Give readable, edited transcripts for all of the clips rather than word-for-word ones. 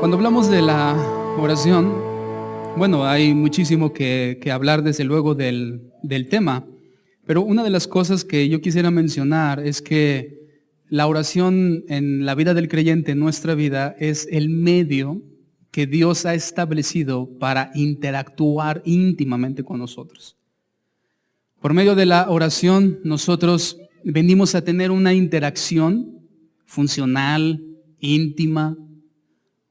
Cuando hablamos de la oración, bueno, hay muchísimo que hablar desde luego del tema, pero una de las cosas que yo quisiera mencionar es que la oración en la vida del creyente, en nuestra vida, es el medio que Dios ha establecido para interactuar íntimamente con nosotros. Por medio de la oración, nosotros venimos a tener una interacción funcional, íntima,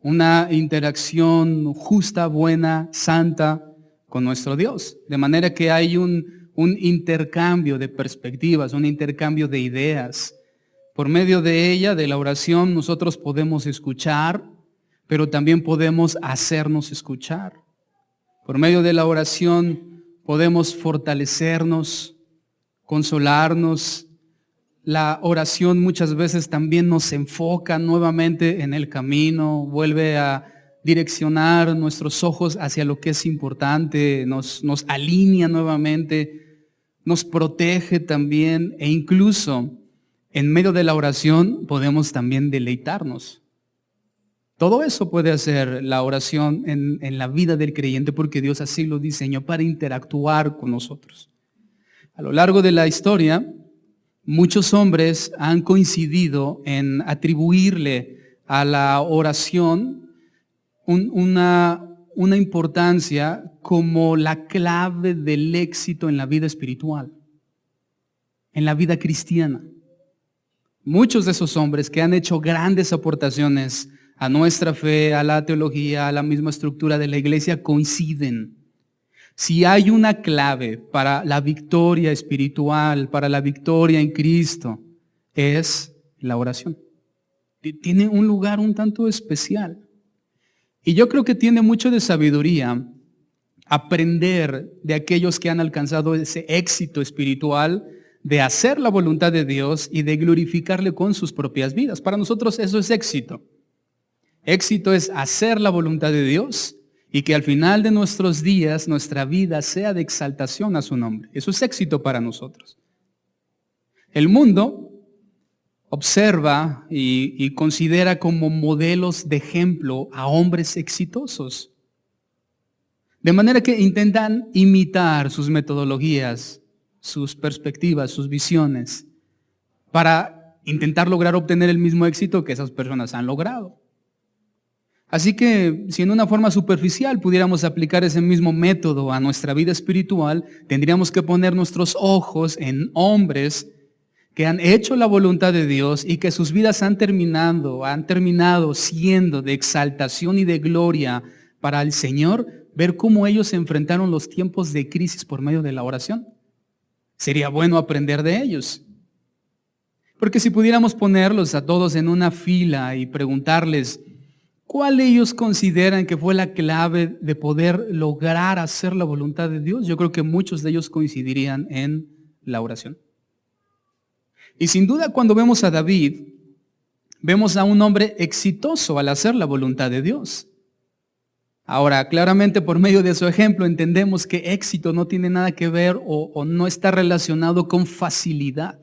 una interacción justa, buena, santa con nuestro Dios. De manera que hay un intercambio de perspectivas, un intercambio de ideas. Por medio de ella, de la oración, nosotros podemos escuchar, pero también podemos hacernos escuchar. Por medio de la oración podemos fortalecernos, consolarnos. La oración muchas veces también nos enfoca nuevamente en el camino, vuelve a direccionar nuestros ojos hacia lo que es importante, nos alinea nuevamente, nos protege también e incluso en medio de la oración podemos también deleitarnos. Todo eso puede hacer la oración en la vida del creyente porque Dios así lo diseñó para interactuar con nosotros. A lo largo de la historia, muchos hombres han coincidido en atribuirle a la oración una importancia como la clave del éxito en la vida espiritual, en la vida cristiana. Muchos de esos hombres que han hecho grandes aportaciones a nuestra fe, a la teología, a la misma estructura de la iglesia, coinciden. Si hay una clave para la victoria espiritual, para la victoria en Cristo, es la oración. Tiene un lugar un tanto especial. Y yo creo que tiene mucho de sabiduría aprender de aquellos que han alcanzado ese éxito espiritual de hacer la voluntad de Dios y de glorificarle con sus propias vidas. Para nosotros eso es éxito. Éxito es hacer la voluntad de Dios y que al final de nuestros días nuestra vida sea de exaltación a su nombre. Eso es éxito para nosotros. El mundo observa y considera como modelos de ejemplo a hombres exitosos. De manera que intentan imitar sus metodologías, sus perspectivas, sus visiones, para intentar lograr obtener el mismo éxito que esas personas han logrado. Así que si en una forma superficial pudiéramos aplicar ese mismo método a nuestra vida espiritual, tendríamos que poner nuestros ojos en hombres que han hecho la voluntad de Dios y que sus vidas han terminado siendo de exaltación y de gloria para el Señor, ver cómo ellos enfrentaron los tiempos de crisis por medio de la oración. Sería bueno aprender de ellos. Porque si pudiéramos ponerlos a todos en una fila y preguntarles, ¿cuál ellos consideran que fue la clave de poder lograr hacer la voluntad de Dios? Yo creo que muchos de ellos coincidirían en la oración. Y sin duda cuando vemos a David, vemos a un hombre exitoso al hacer la voluntad de Dios. Ahora, claramente por medio de su ejemplo entendemos que éxito no tiene nada que ver o no está relacionado con facilidad.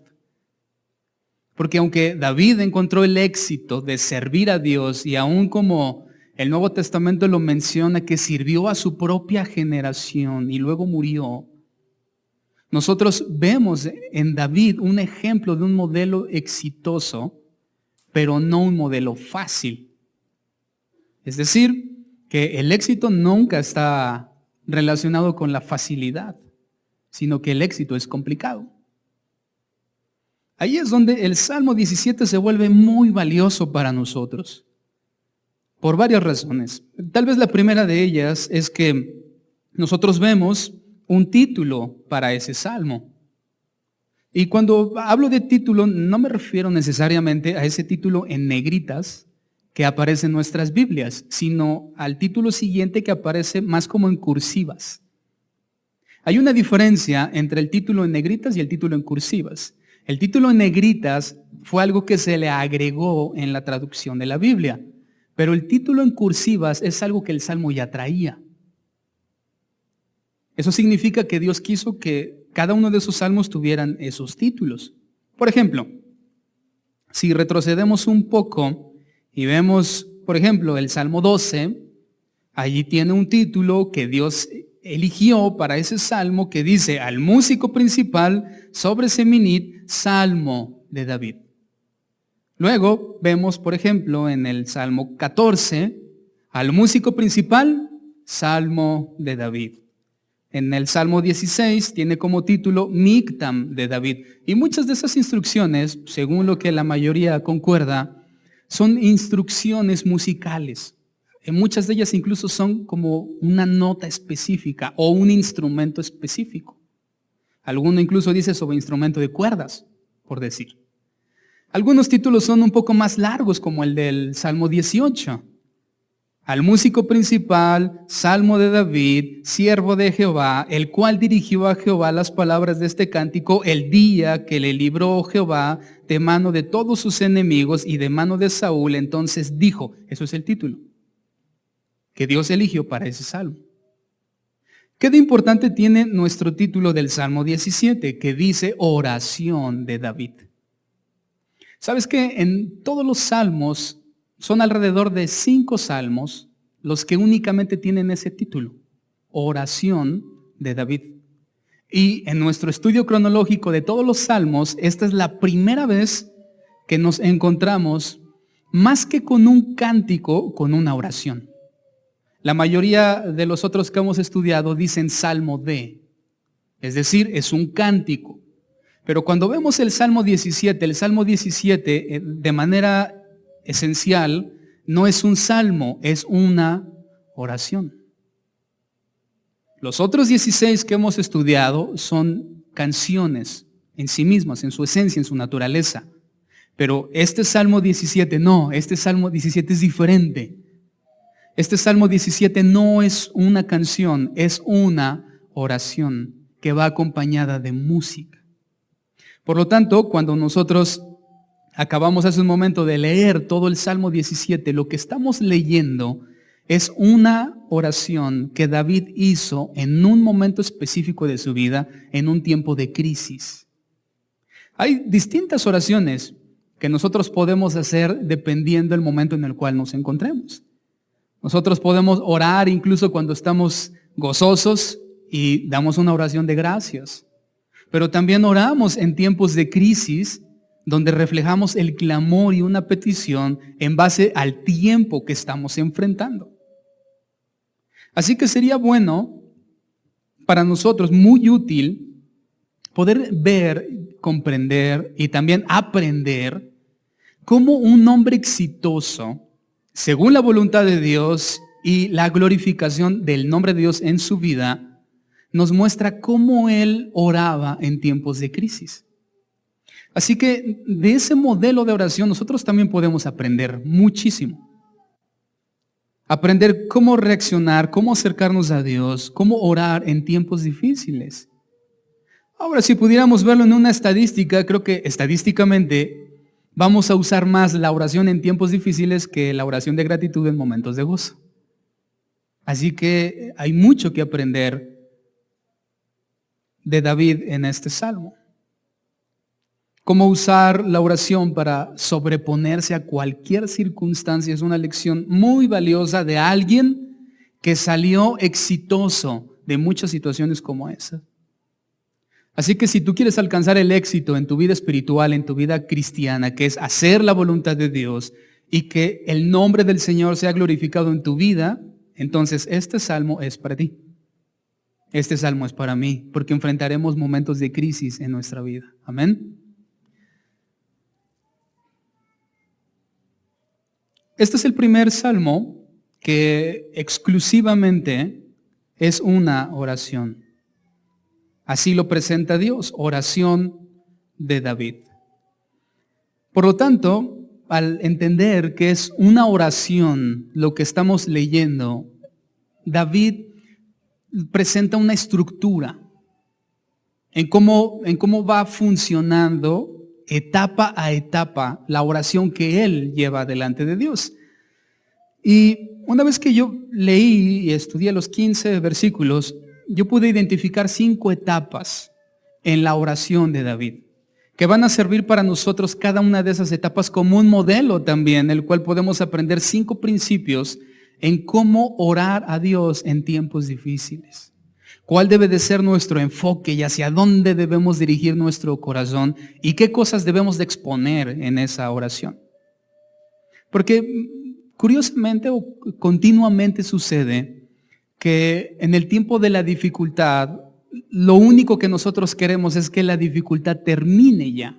Porque aunque David encontró el éxito de servir a Dios y aún como el Nuevo Testamento lo menciona que sirvió a su propia generación y luego murió, nosotros vemos en David un ejemplo de un modelo exitoso, pero no un modelo fácil. Es decir, que el éxito nunca está relacionado con la facilidad, sino que el éxito es complicado. Ahí es donde el Salmo 17 se vuelve muy valioso para nosotros, por varias razones. Tal vez la primera de ellas es que nosotros vemos un título para ese Salmo. Y cuando hablo de título, no me refiero necesariamente a ese título en negritas que aparece en nuestras Biblias, sino al título siguiente que aparece más como en cursivas. Hay una diferencia entre el título en negritas y el título en cursivas. El título en negritas fue algo que se le agregó en la traducción de la Biblia, pero el título en cursivas es algo que el Salmo ya traía. Eso significa que Dios quiso que cada uno de esos salmos tuvieran esos títulos. Por ejemplo, si retrocedemos un poco y vemos por ejemplo, el Salmo 12, allí tiene un título que Dios eligió para ese salmo que dice, al músico principal sobre Seminit, Salmo de David. Luego vemos, por ejemplo, en el Salmo 14, al músico principal, Salmo de David. En el Salmo 16 tiene como título Mictam de David. Y muchas de esas instrucciones, según lo que la mayoría concuerda, son instrucciones musicales. Muchas de ellas incluso son como una nota específica o un instrumento específico. Alguno incluso dice sobre instrumento de cuerdas, por decir. Algunos títulos son un poco más largos, como el del Salmo 18. Al músico principal, Salmo de David, siervo de Jehová, el cual dirigió a Jehová las palabras de este cántico el día que le libró Jehová de mano de todos sus enemigos y de mano de Saúl. Entonces dijo, eso es el título que Dios eligió para ese salmo. ¿Qué de importante tiene nuestro título del Salmo 17, que dice oración de David? ¿Sabes que en todos los salmos son alrededor de 5 salmos los que únicamente tienen ese título, oración de David? Y en nuestro estudio cronológico de todos los salmos, esta es la primera vez que nos encontramos más que con un cántico, con una oración. La mayoría de los otros que hemos estudiado dicen salmo de, es decir, es un cántico. Pero cuando vemos el Salmo 17 de manera esencial, no es un salmo, es una oración. Los otros 16 que hemos estudiado son canciones en sí mismas, en su esencia, en su naturaleza. Pero este Salmo 17 no, este Salmo 17 es diferente. Este Salmo 17 no es una canción, es una oración que va acompañada de música. Por lo tanto, cuando nosotros acabamos hace un momento de leer todo el Salmo 17, lo que estamos leyendo es una oración que David hizo en un momento específico de su vida, en un tiempo de crisis. Hay distintas oraciones que nosotros podemos hacer dependiendo del momento en el cual nos encontremos. Nosotros podemos orar incluso cuando estamos gozosos y damos una oración de gracias. Pero también oramos en tiempos de crisis donde reflejamos el clamor y una petición en base al tiempo que estamos enfrentando. Así que sería bueno para nosotros, muy útil, poder ver, comprender y también aprender cómo un hombre exitoso, según la voluntad de Dios y la glorificación del nombre de Dios en su vida, nos muestra cómo él oraba en tiempos de crisis. Así que de ese modelo de oración nosotros también podemos aprender muchísimo. Aprender cómo reaccionar, cómo acercarnos a Dios, cómo orar en tiempos difíciles. Ahora, si pudiéramos verlo en una estadística, creo que estadísticamente vamos a usar más la oración en tiempos difíciles que la oración de gratitud en momentos de gozo. Así que hay mucho que aprender de David en este salmo. Cómo usar la oración para sobreponerse a cualquier circunstancia es una lección muy valiosa de alguien que salió exitoso de muchas situaciones como esa. Así que si tú quieres alcanzar el éxito en tu vida espiritual, en tu vida cristiana, que es hacer la voluntad de Dios y que el nombre del Señor sea glorificado en tu vida, entonces este salmo es para ti. Este salmo es para mí, porque enfrentaremos momentos de crisis en nuestra vida. Amén. Este es el primer salmo que exclusivamente es una oración. Así lo presenta Dios, oración de David. Por lo tanto, al entender que es una oración lo que estamos leyendo, David presenta una estructura en cómo va funcionando etapa a etapa la oración que él lleva delante de Dios. Y una vez que yo leí y estudié los 15 versículos, yo pude identificar 5 etapas en la oración de David, que van a servir para nosotros cada una de esas etapas como un modelo también, el cual podemos aprender 5 principios en cómo orar a Dios en tiempos difíciles. ¿Cuál debe de ser nuestro enfoque y hacia dónde debemos dirigir nuestro corazón y qué cosas debemos de exponer en esa oración? Porque curiosamente o continuamente sucede que en el tiempo de la dificultad, lo único que nosotros queremos es que la dificultad termine ya.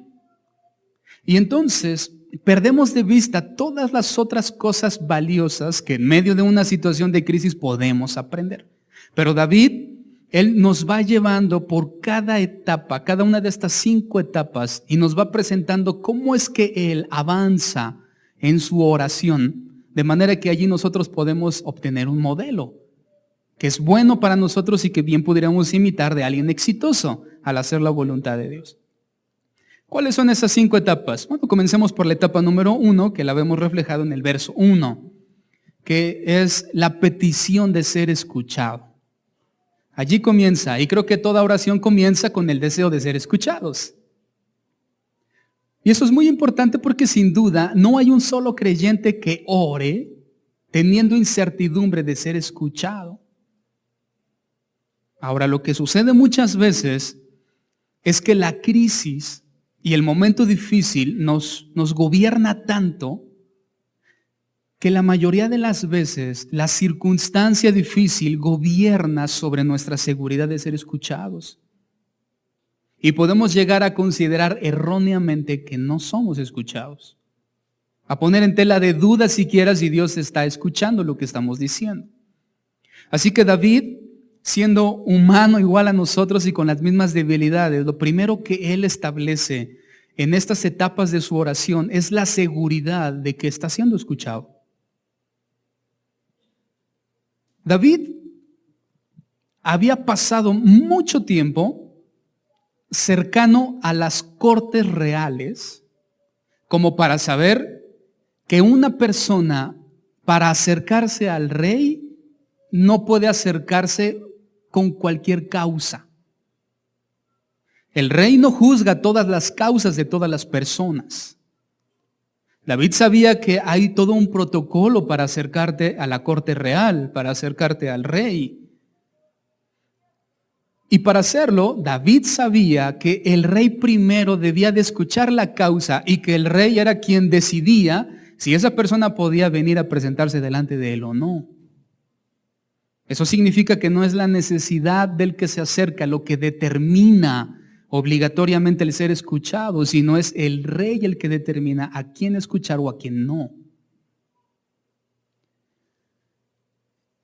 Y entonces perdemos de vista todas las otras cosas valiosas que en medio de una situación de crisis podemos aprender. Pero David, él nos va llevando por cada etapa, cada una de estas 5 etapas, y nos va presentando cómo es que él avanza en su oración, de manera que allí nosotros podemos obtener un modelo que es bueno para nosotros y que bien pudiéramos imitar de alguien exitoso al hacer la voluntad de Dios. ¿Cuáles son esas 5 etapas? Bueno, comencemos por la etapa número 1, que la vemos reflejado en el verso 1, que es la petición de ser escuchado. Allí comienza, y creo que toda oración comienza con el deseo de ser escuchados. Y eso es muy importante porque sin duda no hay un solo creyente que ore teniendo incertidumbre de ser escuchado. Ahora, lo que sucede muchas veces es que la crisis y el momento difícil nos gobierna tanto que la mayoría de las veces la circunstancia difícil gobierna sobre nuestra seguridad de ser escuchados. Y podemos llegar a considerar erróneamente que no somos escuchados. A poner en tela de duda siquiera si Dios está escuchando lo que estamos diciendo. Así que David, siendo humano igual a nosotros y con las mismas debilidades, lo primero que él establece en estas etapas de su oración es la seguridad de que está siendo escuchado. David había pasado mucho tiempo cercano a las cortes reales como para saber que una persona para acercarse al rey no puede acercarse con cualquier causa. El rey no juzga todas las causas de todas las personas. David sabía que hay todo un protocolo para acercarte a la corte real, para acercarte al rey. Y para hacerlo, David sabía que el rey primero debía de escuchar la causa y que el rey era quien decidía si esa persona podía venir a presentarse delante de él o no. Eso significa que no es la necesidad del que se acerca lo que determina obligatoriamente el ser escuchado, sino es el rey el que determina a quién escuchar o a quién no.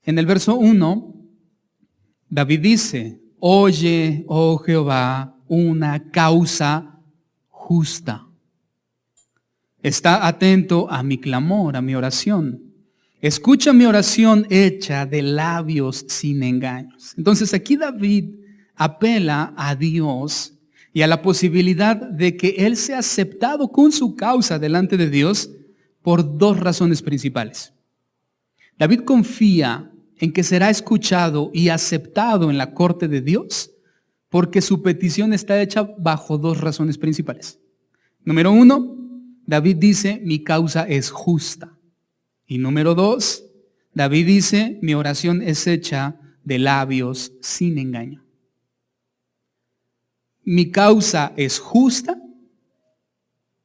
En el verso 1, David dice: oye, oh Jehová, una causa justa. Está atento a mi clamor, a mi oración. Escucha mi oración hecha de labios sin engaños. Entonces aquí David apela a Dios y a la posibilidad de que él sea aceptado con su causa delante de Dios por 2 razones principales. David confía en que será escuchado y aceptado en la corte de Dios porque su petición está hecha bajo 2 razones principales. Número 1, David dice: mi causa es justa. Y número 2, David dice: mi oración es hecha de labios sin engaño. Mi causa es justa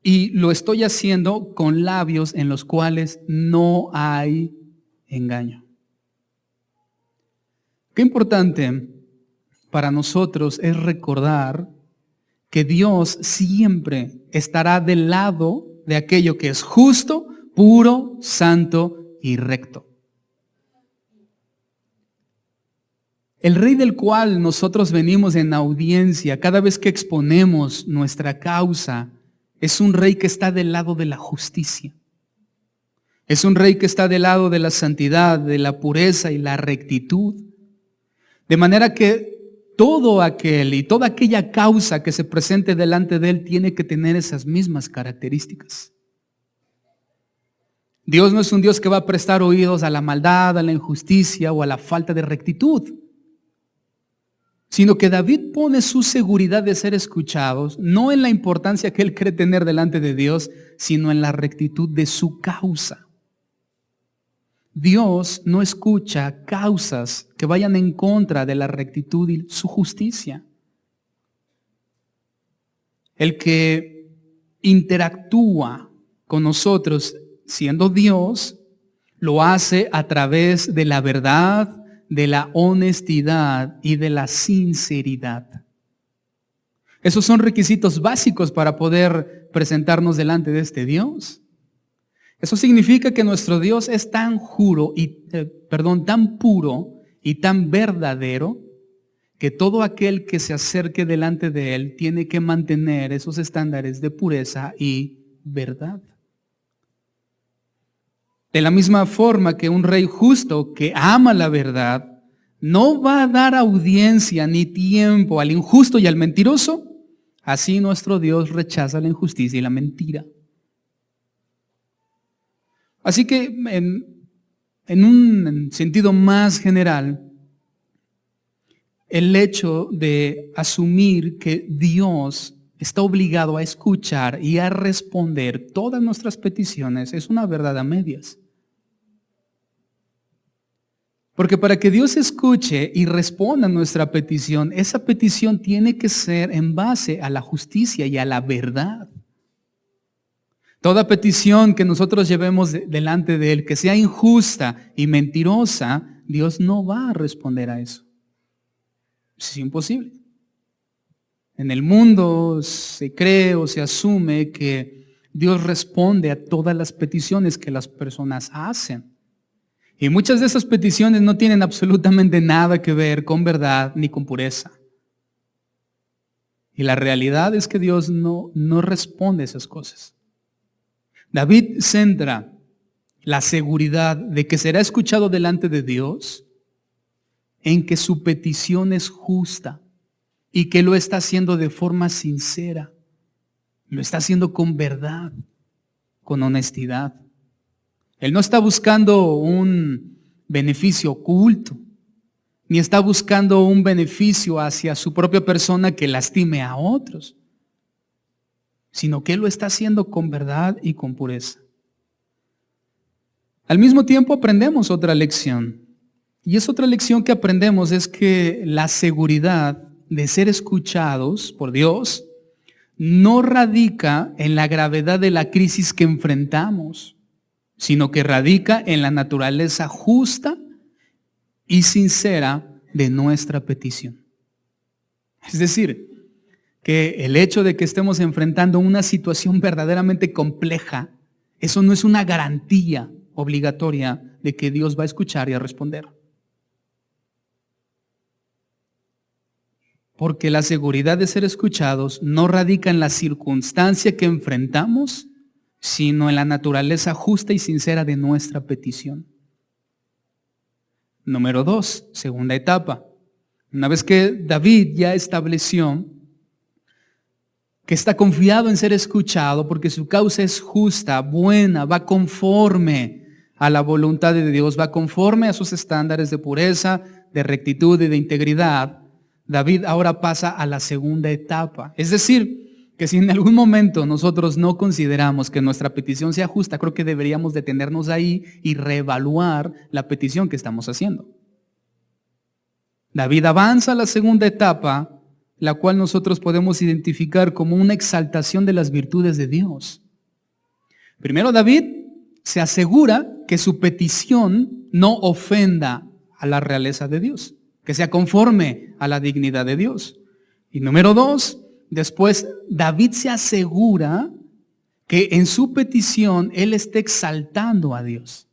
y lo estoy haciendo con labios en los cuales no hay engaño. Qué importante para nosotros es recordar que Dios siempre estará del lado de aquello que es justo, puro, santo y recto. El rey del cual nosotros venimos en audiencia cada vez que exponemos nuestra causa es un rey que está del lado de la justicia. Es un rey que está del lado de la santidad, de la pureza y la rectitud. De manera que todo aquel y toda aquella causa que se presente delante de él tiene que tener esas mismas características. Dios no es un Dios que va a prestar oídos a la maldad, a la injusticia o a la falta de rectitud. sino que David pone su seguridad de ser escuchados, no en la importancia que él cree tener delante de Dios, sino en la rectitud de su causa. Dios no escucha causas que vayan en contra de la rectitud y su justicia. El que interactúa con nosotros siendo Dios, lo hace a través de la verdad, de la honestidad y de la sinceridad. Esos son requisitos básicos para poder presentarnos delante de este Dios. Eso significa que nuestro Dios es tan tan puro y tan verdadero que todo aquel que se acerque delante de Él tiene que mantener esos estándares de pureza y verdad. De la misma forma que un rey justo que ama la verdad no va a dar audiencia ni tiempo al injusto y al mentiroso, así nuestro Dios rechaza la injusticia y la mentira. Así que en un sentido más general, el hecho de asumir que Dios está obligado a escuchar y a responder todas nuestras peticiones es una verdad a medias. Porque para que Dios escuche y responda a nuestra petición, esa petición tiene que ser en base a la justicia y a la verdad. Toda petición que nosotros llevemos delante de Él, que sea injusta y mentirosa, Dios no va a responder a eso. Es imposible. En el mundo se cree o se asume que Dios responde a todas las peticiones que las personas hacen. Y muchas de esas peticiones no tienen absolutamente nada que ver con verdad ni con pureza. Y la realidad es que Dios no responde a esas cosas. David centra la seguridad de que será escuchado delante de Dios en que su petición es justa y que lo está haciendo de forma sincera. Lo está haciendo con verdad, con honestidad. Él no está buscando un beneficio oculto, ni está buscando un beneficio hacia su propia persona que lastime a otros, sino que Él lo está haciendo con verdad y con pureza. Al mismo tiempo aprendemos otra lección, y esa otra lección que aprendemos es que la seguridad de ser escuchados por Dios no radica en la gravedad de la crisis que enfrentamos, sino que radica en la naturaleza justa y sincera de nuestra petición. Es decir, que el hecho de que estemos enfrentando una situación verdaderamente compleja, eso no es una garantía obligatoria de que Dios va a escuchar y a responder. Porque la seguridad de ser escuchados no radica en la circunstancia que enfrentamos, sino en la naturaleza justa y sincera de nuestra petición. Número 2, segunda etapa. Una vez que David ya estableció que está confiado en ser escuchado porque su causa es justa, buena, va conforme a la voluntad de Dios, va conforme a sus estándares de pureza, de rectitud y de integridad, David ahora pasa a la segunda etapa. Es decir, que si en algún momento nosotros no consideramos que nuestra petición sea justa, creo que deberíamos detenernos ahí y reevaluar la petición que estamos haciendo. David avanza a la segunda etapa, la cual nosotros podemos identificar como una exaltación de las virtudes de Dios. Primero, David se asegura que su petición no ofenda a la realeza de Dios, que sea conforme a la dignidad de Dios. Y número 2, después David se asegura que en su petición él esté exaltando a Dios.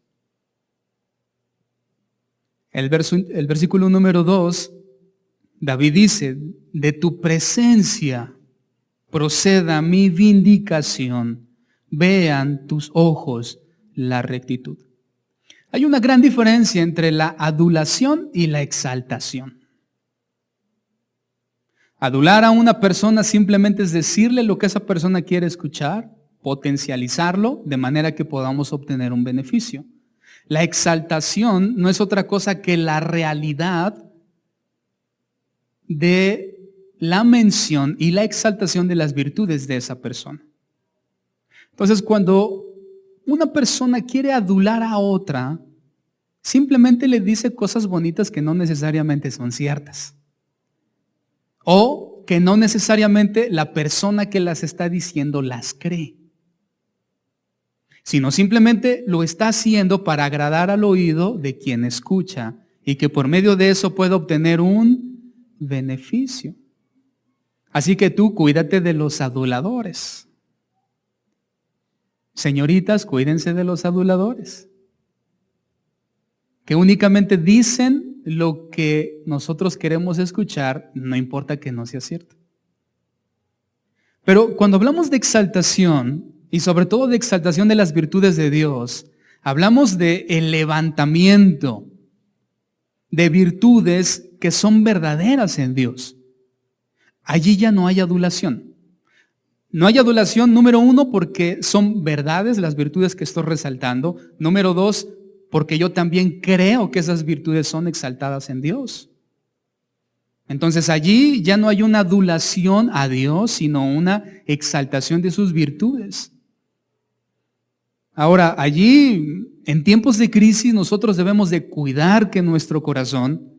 El versículo número 2, David dice: de tu presencia proceda mi vindicación, vean tus ojos la rectitud. Hay una gran diferencia entre la adulación y la exaltación. Adular a una persona simplemente es decirle lo que esa persona quiere escuchar, potencializarlo de manera que podamos obtener un beneficio. La exaltación no es otra cosa que la realidad de la mención y la exaltación de las virtudes de esa persona. Entonces, cuando una persona quiere adular a otra, simplemente le dice cosas bonitas que no necesariamente son ciertas. O que no necesariamente la persona que las está diciendo las cree. Sino simplemente lo está haciendo para agradar al oído de quien escucha y que por medio de eso pueda obtener un beneficio. Así que tú cuídate de los aduladores. Señoritas, cuídense de los aduladores, que únicamente dicen lo que nosotros queremos escuchar, no importa que no sea cierto. Pero cuando hablamos de exaltación, y sobre todo de exaltación de las virtudes de Dios, hablamos de el levantamiento de virtudes que son verdaderas en Dios. Allí ya no hay adulación. No hay adulación, número uno, porque son verdades las virtudes que estoy resaltando. Número dos, porque yo también creo que esas virtudes son exaltadas en Dios. Entonces allí ya no hay una adulación a Dios, sino una exaltación de sus virtudes. Ahora, allí, en tiempos de crisis, nosotros debemos de cuidar que nuestro corazón,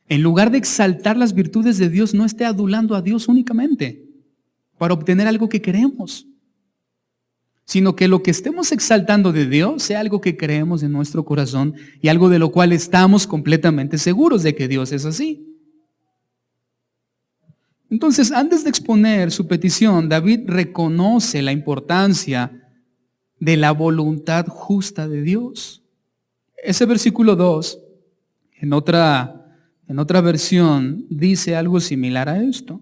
en lugar de exaltar las virtudes de Dios, no esté adulando a Dios únicamente para obtener algo que queremos, sino que lo que estemos exaltando de Dios sea algo que creemos en nuestro corazón y algo de lo cual estamos completamente seguros de que Dios es así. Entonces, antes de exponer su petición, David reconoce la importancia de la voluntad justa de Dios. Ese versículo 2, en otra versión, dice algo similar a esto.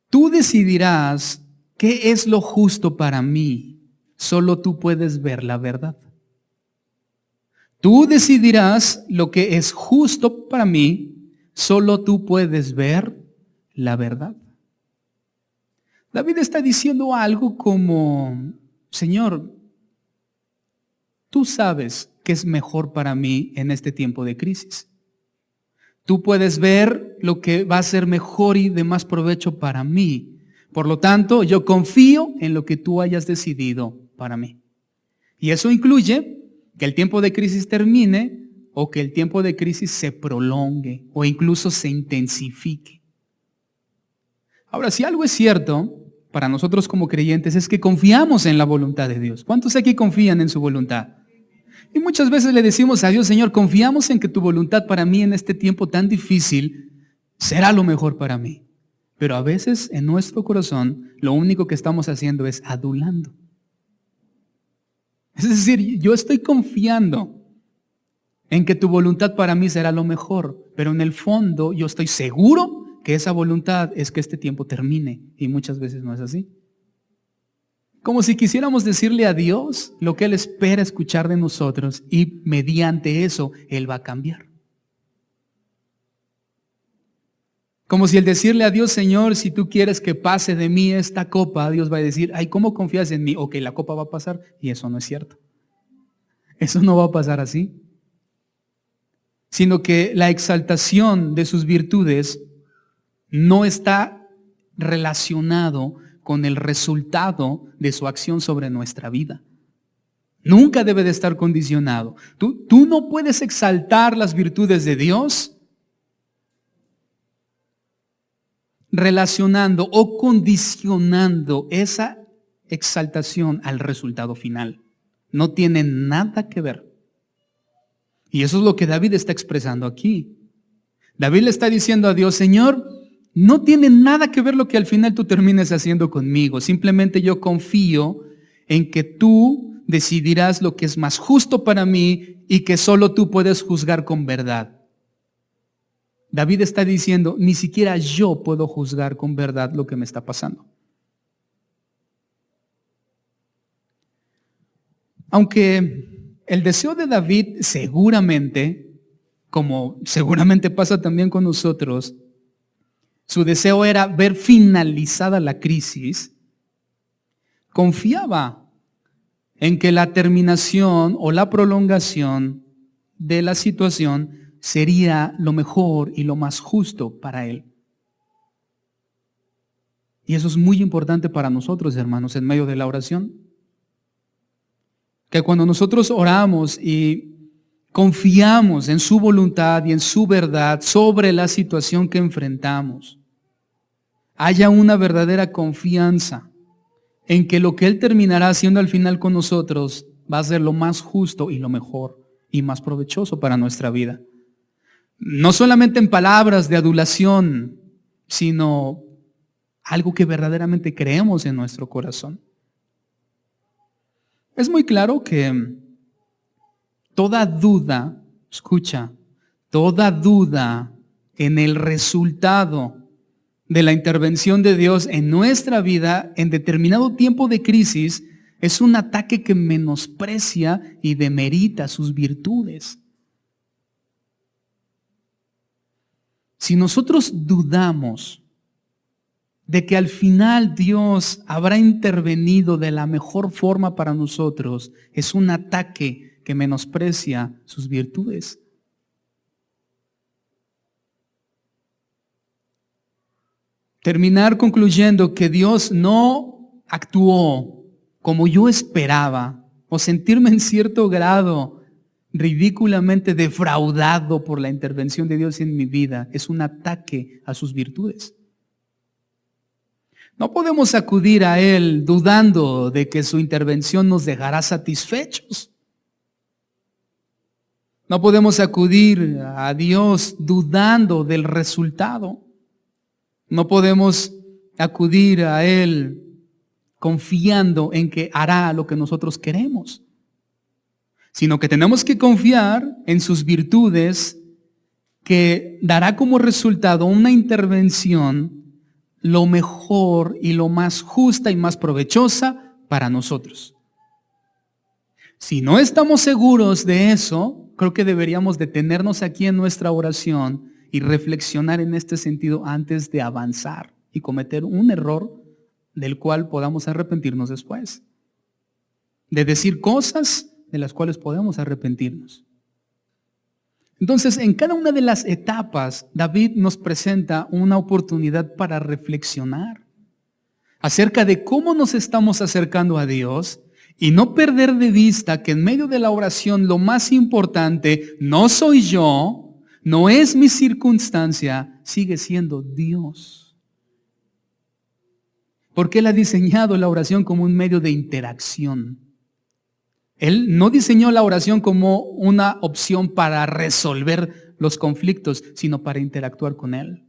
Tú decidirás qué es lo justo para mí. Solo tú puedes ver la verdad. Tú decidirás lo que es justo para mí. Solo tú puedes ver la verdad. David está diciendo algo como, Señor, tú sabes qué es mejor para mí en este tiempo de crisis. Tú puedes ver lo que va a ser mejor y de más provecho para mí. Por lo tanto, yo confío en lo que tú hayas decidido para mí. Y eso incluye que el tiempo de crisis termine o que el tiempo de crisis se prolongue o incluso se intensifique. Ahora, si algo es cierto para nosotros como creyentes es que confiamos en la voluntad de Dios. ¿Cuántos aquí confían en su voluntad? Y muchas veces le decimos a Dios, Señor, confiamos en que tu voluntad para mí en este tiempo tan difícil será lo mejor para mí. Pero a veces en nuestro corazón lo único que estamos haciendo es adulando. Es decir, yo estoy confiando en que tu voluntad para mí será lo mejor, pero en el fondo yo estoy seguro que esa voluntad es que este tiempo termine y muchas veces no es así. Como si quisiéramos decirle a Dios lo que Él espera escuchar de nosotros y mediante eso Él va a cambiar. Como si el decirle a Dios, Señor, si tú quieres que pase de mí esta copa, Dios va a decir, ay, ¿cómo confías en mí? Ok, la copa va a pasar, y eso no es cierto. Eso no va a pasar así. Sino que la exaltación de sus virtudes no está relacionado con el resultado de su acción sobre nuestra vida. Nunca debe de estar condicionado. Tú no puedes exaltar las virtudes de Dios relacionando o condicionando esa exaltación al resultado final. No tiene nada que ver. Y eso es lo que David está expresando aquí. David le está diciendo a Dios, Señor, no tiene nada que ver lo que al final tú termines haciendo conmigo. Simplemente yo confío en que tú decidirás lo que es más justo para mí y que solo tú puedes juzgar con verdad. David está diciendo, ni siquiera yo puedo juzgar con verdad lo que me está pasando. Aunque el deseo de David seguramente, como seguramente pasa también con nosotros, su deseo era ver finalizada la crisis, confiaba en que la terminación o la prolongación de la situación sería lo mejor y lo más justo para él. Y eso es muy importante para nosotros, hermanos, en medio de la oración. Que cuando nosotros oramos y confiamos en su voluntad y en su verdad sobre la situación que enfrentamos, haya una verdadera confianza en que lo que Él terminará haciendo al final con nosotros va a ser lo más justo y lo mejor y más provechoso para nuestra vida. No solamente en palabras de adulación, sino algo que verdaderamente creemos en nuestro corazón. Es muy claro que toda duda, escucha, toda duda en el resultado de la intervención de Dios en nuestra vida en determinado tiempo de crisis es un ataque que menosprecia y demerita sus virtudes. Si nosotros dudamos de que al final Dios habrá intervenido de la mejor forma para nosotros, es un ataque que menosprecia sus virtudes. Terminar concluyendo que Dios no actuó como yo esperaba, o sentirme en cierto grado ridículamente defraudado por la intervención de Dios en mi vida, es un ataque a sus virtudes. No podemos acudir a Él dudando de que su intervención nos dejará satisfechos. No podemos acudir a Dios dudando del resultado. No podemos acudir a Él confiando en que hará lo que nosotros queremos, sino que tenemos que confiar en sus virtudes, que dará como resultado una intervención lo mejor y lo más justa y más provechosa para nosotros. Si no estamos seguros de eso, creo que deberíamos detenernos aquí en nuestra oración y reflexionar en este sentido antes de avanzar y cometer un error del cual podamos arrepentirnos después. De decir cosas de las cuales podemos arrepentirnos. Entonces, en cada una de las etapas, David nos presenta una oportunidad para reflexionar acerca de cómo nos estamos acercando a Dios y no perder de vista que en medio de la oración lo más importante no soy yo, no es mi circunstancia, sigue siendo Dios. Porque Él ha diseñado la oración como un medio de interacción. Él no diseñó la oración como una opción para resolver los conflictos, sino para interactuar con Él.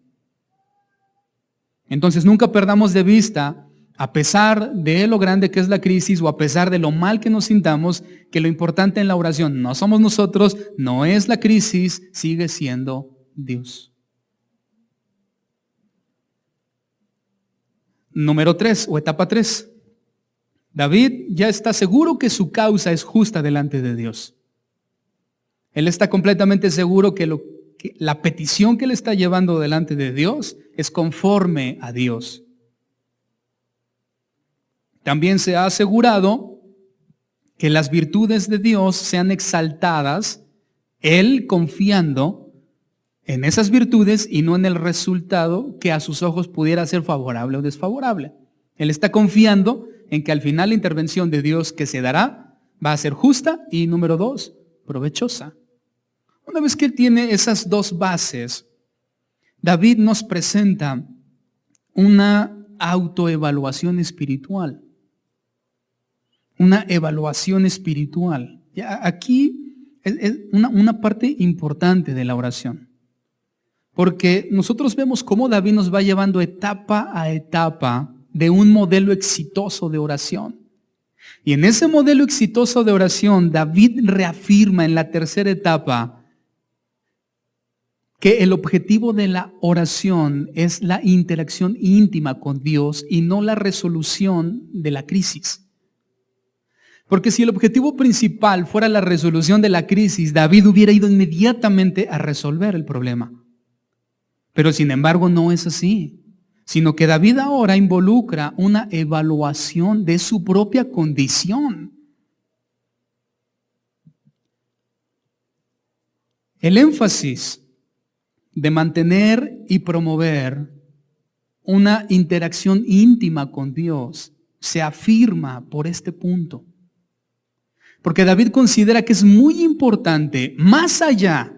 Entonces nunca perdamos de vista, a pesar de lo grande que es la crisis o a pesar de lo mal que nos sintamos, que lo importante en la oración no somos nosotros, no es la crisis, sigue siendo Dios. Número 3 o etapa 3. David ya está seguro que su causa es justa delante de Dios. Él está completamente seguro que la petición que le está llevando delante de Dios es conforme a Dios. También se ha asegurado que las virtudes de Dios sean exaltadas, él confiando en esas virtudes y no en el resultado que a sus ojos pudiera ser favorable o desfavorable. Él está confiando en que al final la intervención de Dios que se dará va a ser justa y, número 2, provechosa. Una vez que él tiene esas dos bases, David nos presenta una autoevaluación espiritual. Una evaluación espiritual. Aquí es una parte importante de la oración. Porque nosotros vemos cómo David nos va llevando etapa a etapa de un modelo exitoso de oración. Y en ese modelo exitoso de oración, David reafirma en la tercera etapa que el objetivo de la oración es la interacción íntima con Dios y no la resolución de la crisis. Porque si el objetivo principal fuera la resolución de la crisis, David hubiera ido inmediatamente a resolver el problema. Pero sin embargo no es así, sino que David ahora involucra una evaluación de su propia condición. El énfasis de mantener y promover una interacción íntima con Dios se afirma por este punto. Porque David considera que es muy importante, más allá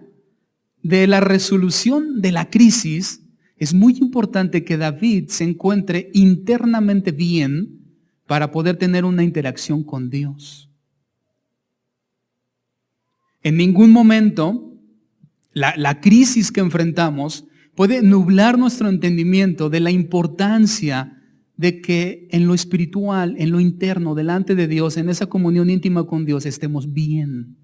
de la resolución de la crisis, es muy importante que David se encuentre internamente bien para poder tener una interacción con Dios. En ningún momento la crisis que enfrentamos puede nublar nuestro entendimiento de la importancia de que en lo espiritual, en lo interno, delante de Dios, en esa comunión íntima con Dios, estemos bien.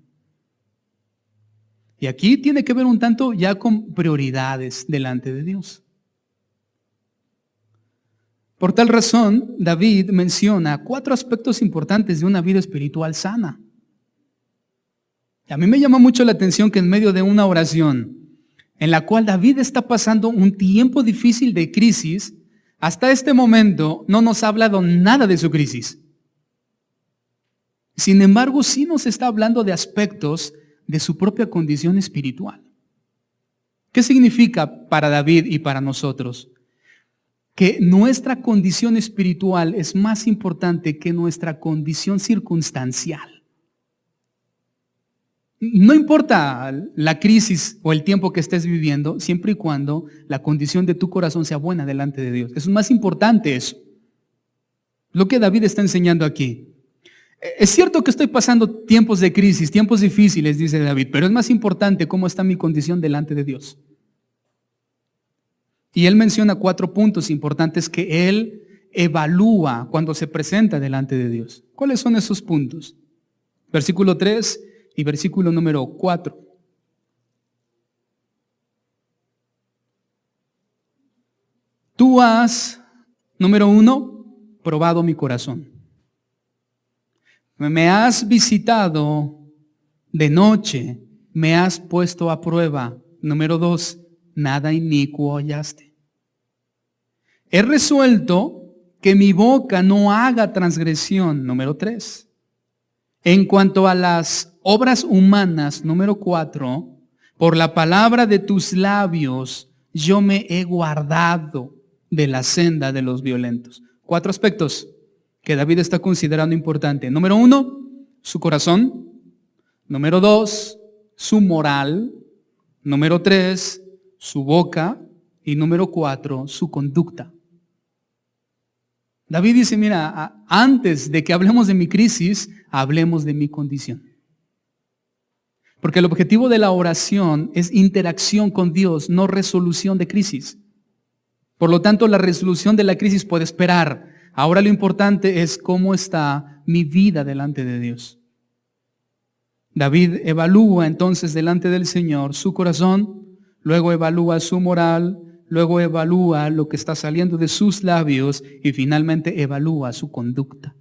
Y aquí tiene que ver un tanto ya con prioridades delante de Dios. Por tal razón, David menciona 4 aspectos importantes de una vida espiritual sana. A mí me llama mucho la atención que en medio de una oración en la cual David está pasando un tiempo difícil de crisis, hasta este momento no nos ha hablado nada de su crisis. Sin embargo, sí nos está hablando de aspectos de su propia condición espiritual. ¿Qué significa para David y para nosotros? Que nuestra condición espiritual es más importante que nuestra condición circunstancial. No importa la crisis o el tiempo que estés viviendo, siempre y cuando la condición de tu corazón sea buena delante de Dios. Es más importante eso. Lo que David está enseñando aquí. Es cierto que estoy pasando tiempos de crisis, tiempos difíciles, dice David, pero es más importante cómo está mi condición delante de Dios. Y él menciona 4 puntos importantes que él evalúa cuando se presenta delante de Dios. ¿Cuáles son esos puntos? Versículo 3 y versículo número 4. Tú has, número 1, probado mi corazón. Me has visitado de noche, me has puesto a prueba. Número 2, nada inicuo hallaste. He resuelto que mi boca no haga transgresión. Número 3. En cuanto a las obras humanas, número 4, por la palabra de tus labios yo me he guardado de la senda de los violentos. 4 aspectos que David está considerando importante. Número 1, su corazón. Número 2, su moral. Número 3, su boca. Y número 4, su conducta. David dice, mira, antes de que hablemos de mi crisis, hablemos de mi condición. Porque el objetivo de la oración es interacción con Dios, no resolución de crisis. Por lo tanto, la resolución de la crisis puede esperar. Ahora lo importante es cómo está mi vida delante de Dios. David evalúa entonces delante del Señor su corazón, luego evalúa su moral, luego evalúa lo que está saliendo de sus labios y finalmente evalúa su conducta.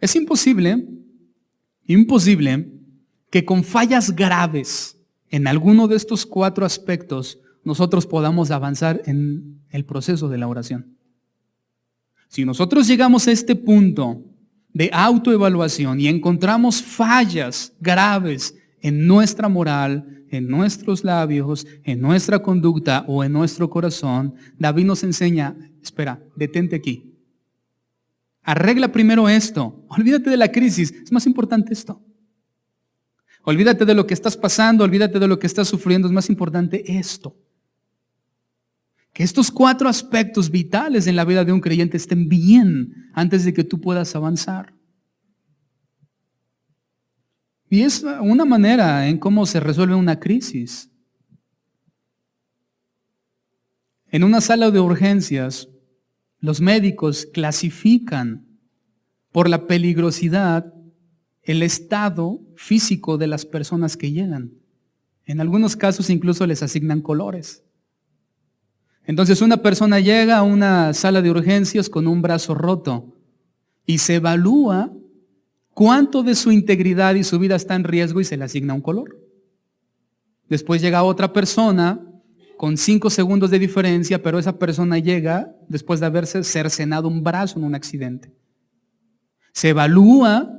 Es imposible que con fallas graves en alguno de estos 4 aspectos nosotros podamos avanzar en el proceso de la oración. Si nosotros llegamos a este punto de autoevaluación y encontramos fallas graves en nuestra moral, en nuestros labios, en nuestra conducta o en nuestro corazón, David nos enseña, espera, detente aquí. Arregla primero esto. Olvídate de la crisis, es más importante esto. Olvídate de lo que estás pasando, olvídate de lo que estás sufriendo, es más importante esto. Que estos 4 aspectos vitales en la vida de un creyente estén bien antes de que tú puedas avanzar. Y es una manera en cómo se resuelve una crisis. En una sala de urgencias, los médicos clasifican por la peligrosidad el estado físico de las personas que llegan. En algunos casos incluso les asignan colores. Entonces una persona llega a una sala de urgencias con un brazo roto y se evalúa cuánto de su integridad y su vida está en riesgo y se le asigna un color. Después llega otra persona con 5 segundos de diferencia, pero esa persona llega después de haberse cercenado un brazo en un accidente. Se evalúa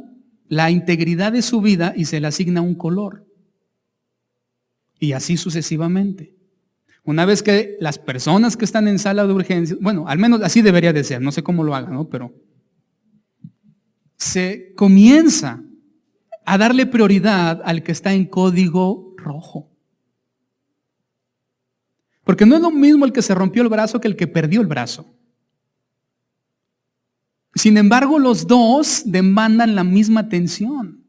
la integridad de su vida y se le asigna un color. Y así sucesivamente. Una vez que las personas que están en sala de urgencia, bueno, al menos así debería de ser, no sé cómo lo hagan, ¿no? Pero se comienza a darle prioridad al que está en código rojo. Porque no es lo mismo el que se rompió el brazo que el que perdió el brazo. Sin embargo, los dos demandan la misma atención.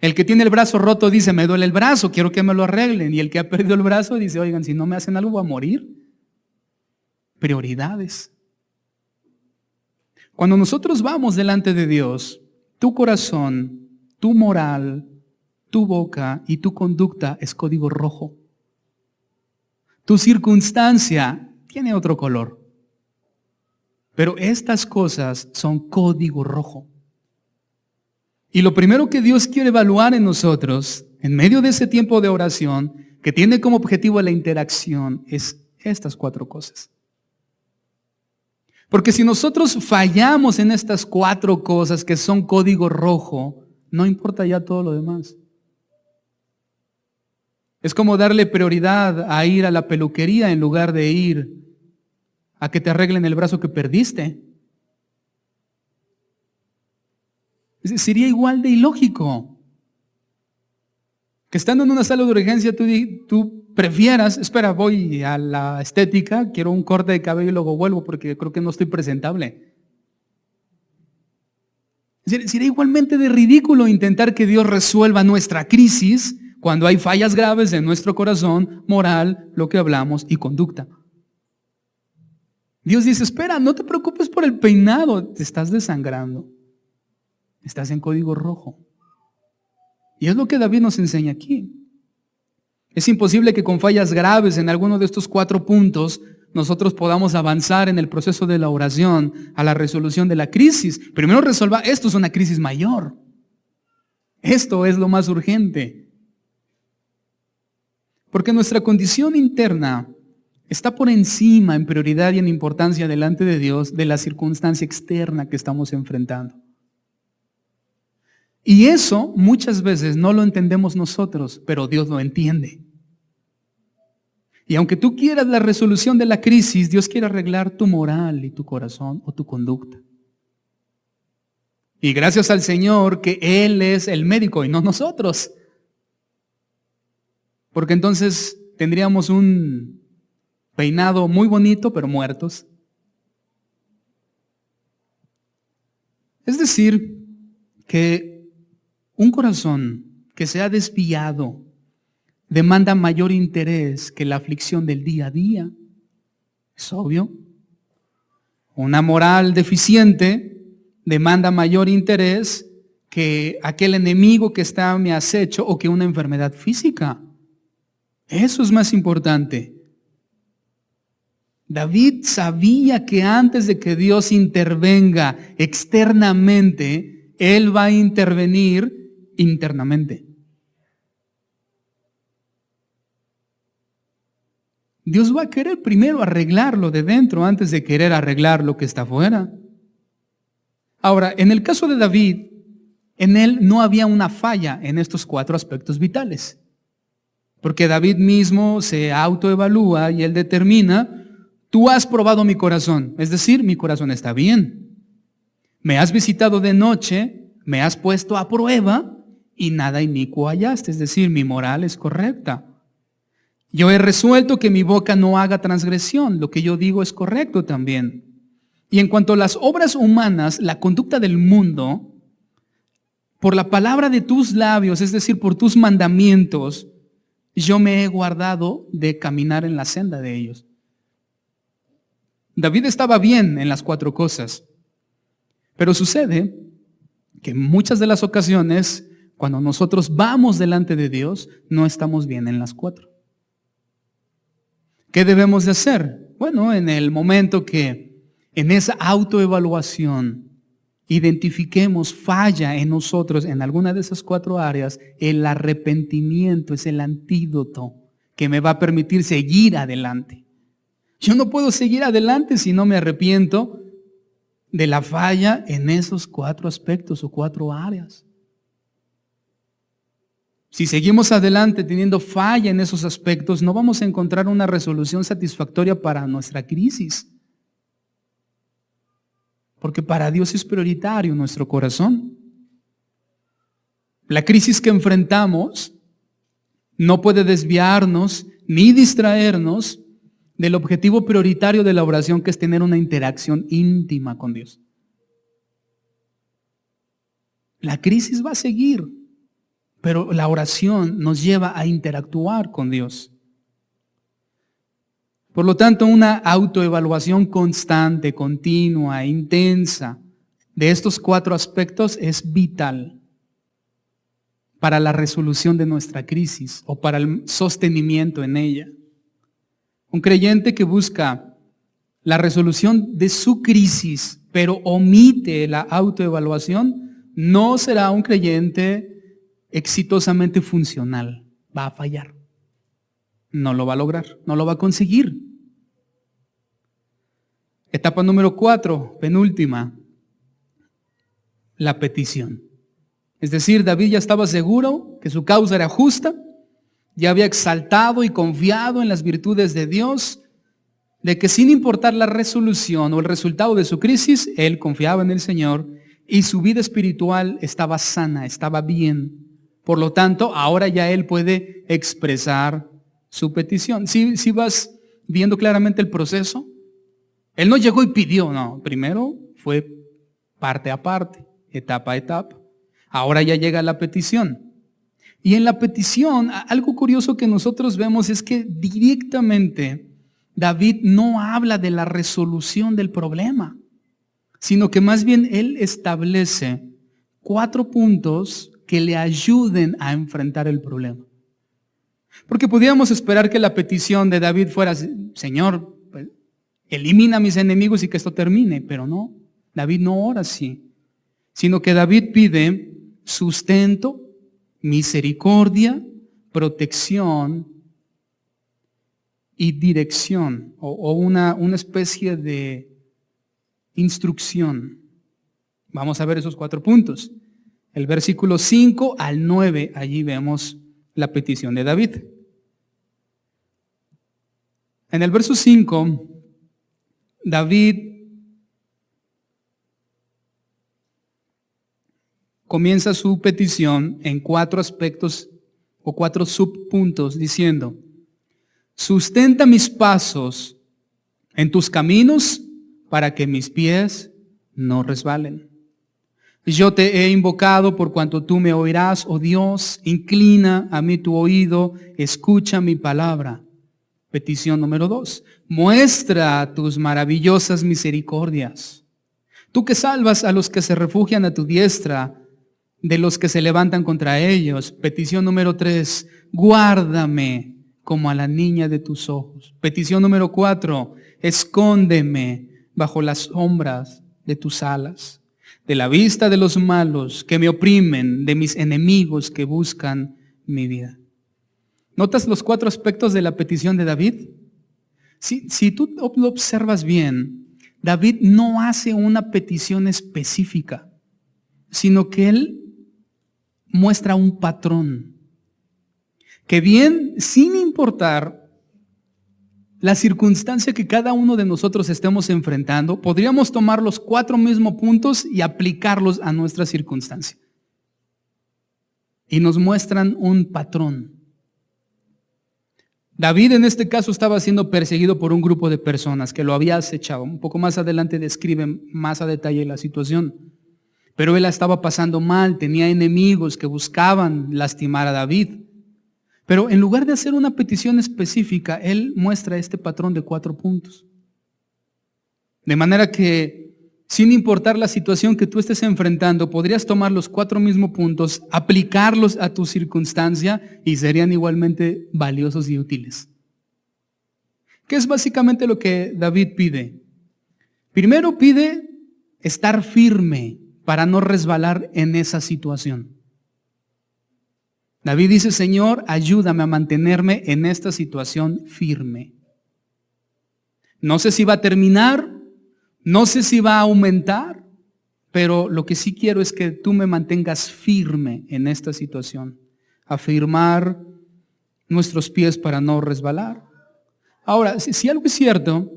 El que tiene el brazo roto dice, me duele el brazo, quiero que me lo arreglen. Y el que ha perdido el brazo dice, oigan, si no me hacen algo voy a morir. Prioridades. Cuando nosotros vamos delante de Dios, tu corazón, tu moral, tu boca y tu conducta es código rojo. Tu circunstancia tiene otro color. Pero estas cosas son código rojo. Y lo primero que Dios quiere evaluar en nosotros, en medio de ese tiempo de oración, que tiene como objetivo la interacción, es estas 4 cosas. Porque si nosotros fallamos en estas 4 cosas que son código rojo, no importa ya todo lo demás. Es como darle prioridad a ir a la peluquería en lugar de ir a que te arreglen el brazo que perdiste. Sería igual de ilógico que estando en una sala de urgencia tú prefieras, espera, voy a la estética, quiero un corte de cabello y luego vuelvo porque creo que no estoy presentable. Sería igualmente de ridículo intentar que Dios resuelva nuestra crisis cuando hay fallas graves en nuestro corazón, moral, lo que hablamos y conducta. Dios dice, espera, no te preocupes por el peinado, te estás desangrando. Estás en código rojo. Y es lo que David nos enseña aquí. Es imposible que con fallas graves en alguno de estos 4 puntos nosotros podamos avanzar en el proceso de la oración a la resolución de la crisis. Primero resuelva, esto es una crisis mayor. Esto es lo más urgente. Porque nuestra condición interna está por encima en prioridad y en importancia delante de Dios de la circunstancia externa que estamos enfrentando. Y eso muchas veces no lo entendemos nosotros, pero Dios lo entiende. Y aunque tú quieras la resolución de la crisis, Dios quiere arreglar tu moral y tu corazón o tu conducta. Y gracias al Señor que Él es el médico y no nosotros. Porque entonces tendríamos un peinado muy bonito, pero muertos. Es decir, que un corazón que se ha desviado demanda mayor interés que la aflicción del día a día. Es obvio. Una moral deficiente demanda mayor interés que aquel enemigo que está a mi acecho o que una enfermedad física. Eso es más importante. David sabía que antes de que Dios intervenga externamente, Él va a intervenir internamente. Dios va a querer primero arreglar lo de dentro antes de querer arreglar lo que está afuera. Ahora, en el caso de David, en él no había una falla en estos 4 aspectos vitales. Porque David mismo se autoevalúa y él determina, tú has probado mi corazón, es decir, mi corazón está bien. Me has visitado de noche, me has puesto a prueba y nada inicuo hallaste, es decir, mi moral es correcta. Yo he resuelto que mi boca no haga transgresión, lo que yo digo es correcto también. Y en cuanto a las obras humanas, la conducta del mundo, por la palabra de tus labios, es decir, por tus mandamientos, yo me he guardado de caminar en la senda de ellos. David estaba bien en las 4 cosas, pero sucede que en muchas de las ocasiones, cuando nosotros vamos delante de Dios, no estamos bien en las 4. ¿Qué debemos de hacer? Bueno, en el momento que en esa autoevaluación identifiquemos falla en nosotros en alguna de esas 4 áreas, el arrepentimiento es el antídoto que me va a permitir seguir adelante. Yo no puedo seguir adelante si no me arrepiento de la falla en esos 4 aspectos o 4 áreas. Si seguimos adelante teniendo falla en esos aspectos, no vamos a encontrar una resolución satisfactoria para nuestra crisis. Porque para Dios es prioritario nuestro corazón. La crisis que enfrentamos no puede desviarnos ni distraernos del objetivo prioritario de la oración, que es tener una interacción íntima con Dios. La crisis va a seguir, pero la oración nos lleva a interactuar con Dios. Por lo tanto, una autoevaluación constante, continua, intensa de estos 4 aspectos es vital para la resolución de nuestra crisis o para el sostenimiento en ella. Un creyente que busca la resolución de su crisis, pero omite la autoevaluación, no será un creyente exitosamente funcional. Va a fallar. No lo va a lograr, no lo va a conseguir. Etapa número 4, penúltima, la petición. Es decir, David ya estaba seguro que su causa era justa, ya había exaltado y confiado en las virtudes de Dios, de que sin importar la resolución o el resultado de su crisis, él confiaba en el Señor y su vida espiritual estaba sana, estaba bien. Por lo tanto, ahora ya él puede expresar su petición. Si vas viendo claramente el proceso, él no llegó y pidió, no. Primero fue parte a parte, etapa a etapa. Ahora ya llega la petición. Y en la petición, algo curioso que nosotros vemos es que directamente David no habla de la resolución del problema, sino que más bien él establece 4 puntos que le ayuden a enfrentar el problema. Porque podríamos esperar que la petición de David fuera: Señor, pues, elimina a mis enemigos y que esto termine. Pero no, David no ora así, sino que David pide sustento, misericordia, protección y dirección, o una especie de instrucción. Vamos a ver esos 4 puntos. El versículo 5 al 9, allí vemos la petición de David. En el verso 5, David comienza su petición en 4 aspectos o 4 subpuntos, diciendo: sustenta mis pasos en tus caminos para que mis pies no resbalen. Yo te he invocado por cuanto tú me oirás, oh Dios, inclina a mí tu oído, escucha mi palabra. Petición número 2, muestra tus maravillosas misericordias. Tú que salvas a los que se refugian a tu diestra, de los que se levantan contra ellos. Petición número 3, guárdame como a la niña de tus ojos. Petición número 4, escóndeme bajo las sombras de tus alas, de la vista de los malos que me oprimen, de mis enemigos que buscan mi vida. ¿Notas los 4 aspectos de la petición de David? Si tú lo observas bien, David no hace una petición específica, sino que él muestra un patrón. Que bien, sin importar la circunstancia que cada uno de nosotros estemos enfrentando, podríamos tomar los 4 mismos puntos y aplicarlos a nuestra circunstancia. Y nos muestran un patrón. David en este caso estaba siendo perseguido por un grupo de personas que lo había acechado. Un poco más adelante describen más a detalle la situación. Pero él la estaba pasando mal, tenía enemigos que buscaban lastimar a David. Pero en lugar de hacer una petición específica, él muestra este patrón de 4 puntos. De manera que, sin importar la situación que tú estés enfrentando, podrías tomar los 4 mismos puntos, aplicarlos a tu circunstancia y serían igualmente valiosos y útiles. ¿Qué es básicamente lo que David pide? Primero pide estar firme para no resbalar en esa situación. David dice: Señor, ayúdame a mantenerme en esta situación firme. No sé si va a terminar, no sé si va a aumentar, pero lo que sí quiero es que tú me mantengas firme en esta situación. afirmar nuestros pies para no resbalar. Ahora, si algo es cierto,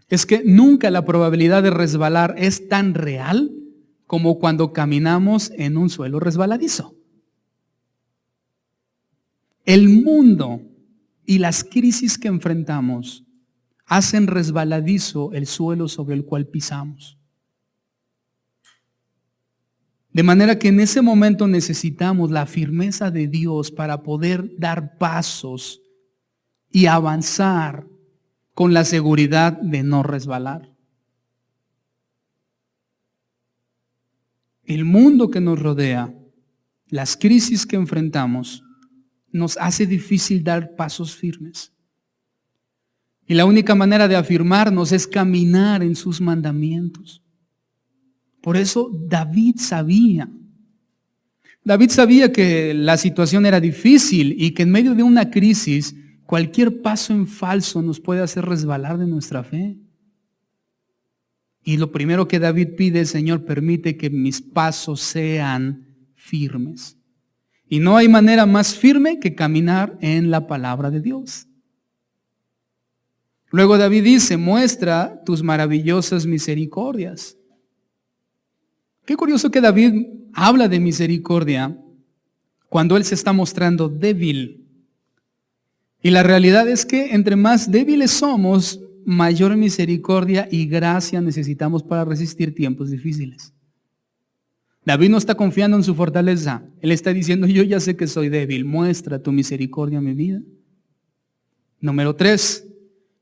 es que nunca la probabilidad de resbalar es tan real como cuando caminamos en un suelo resbaladizo. El mundo y las crisis que enfrentamos hacen resbaladizo el suelo sobre el cual pisamos. De manera que en ese momento necesitamos la firmeza de Dios para poder dar pasos y avanzar con la seguridad de no resbalar. El mundo que nos rodea, las crisis que enfrentamos, nos hace difícil dar pasos firmes. Y la única manera de afirmarnos es caminar en sus mandamientos. Por eso David sabía que la situación era difícil y que en medio de una crisis cualquier paso en falso nos puede hacer resbalar de nuestra fe. Y lo primero que David pide, Señor, permite que mis pasos sean firmes. Y no hay manera más firme que caminar en la palabra de Dios. Luego David dice, muestra tus maravillosas misericordias. Qué curioso que David habla de misericordia cuando él se está mostrando débil. Y la realidad es que entre más débiles somos, mayor misericordia y gracia necesitamos para resistir tiempos difíciles. David no está confiando en su fortaleza. Él está diciendo, yo ya sé que soy débil, muestra tu misericordia en mi vida. Número 3